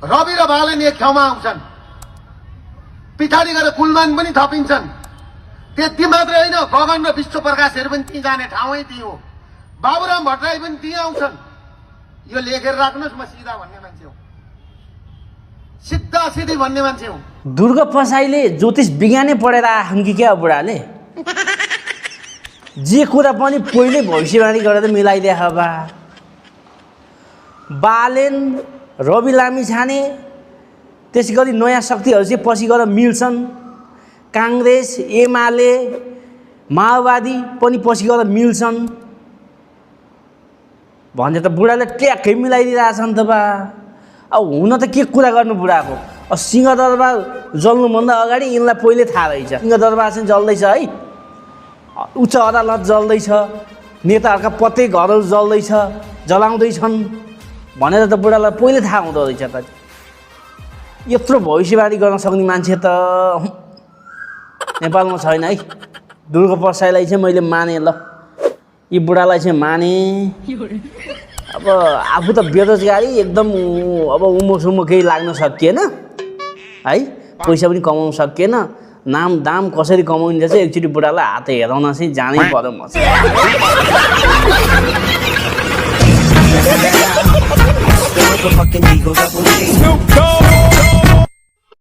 रवि र बालन एक ठाउँमा आउँछन्, पछाडि गएर कुलमान पनि थपिन्छन्। त्यति मात्रै होइन, गगन र विश्व प्रकाशहरू पनि ती जाने ठाउँै ती हो। बाबुराम भट्टराई पनि ती आउँछन्। यो लेखेर राख्नुहोस्, म सिधा भन्ने मान्छे हो, सिधा सिधी भन्ने मान्छे हो। दुर्ग पसाईले ज्योतिष विज्ञानै पढेर आएछन् कि क्या बुढाले? जे कुरा पनि पहिले भविष्यवाणी गरेर मिलाइदिए बा। बालेन, रवि लामिछाने, त्यसै गरी नयाँ शक्तिहरू चाहिँ पछि गएर मिल्छन्। काङ्ग्रेस, एमाले, माओवादी पनि पछि गएर मिल्छन् भने त बुढाले ट्याक्कै मिलाइदिइरहेछन् त बा। अब हुन त के कुरा गर्नु बुढाको? अब सिंहदरबार जल्नुभन्दा अगाडि यिनलाई पहिले थाहा रहेछ सिंहदरबार चाहिँ जल्दैछ है, उच्च अदालत जल्दैछ, नेताहरूका प्रत्येक घरहरू जल्दैछ, जलाउँदैछन् भनेर त बुढालाई पहिले थाहा हुँदो रहेछ त। यत्रो भविष्यवाणी गर्न सक्ने मान्छे त नेपालमा छैन है। दुर्ग पसाईलाई चाहिँ मैले माने, ल यी बुढालाई चाहिँ माने। अब आफू त बेरोजगारी एकदम, अब उमो केही लाग्न सकिएन है, पैसा पनि कमाउन सकिएन, नाम दाम कसरी कमाउने चाहिँ एकचोटि बुढालाई हात हेराउन चाहिँ जानै पर्यो म चाहिँ।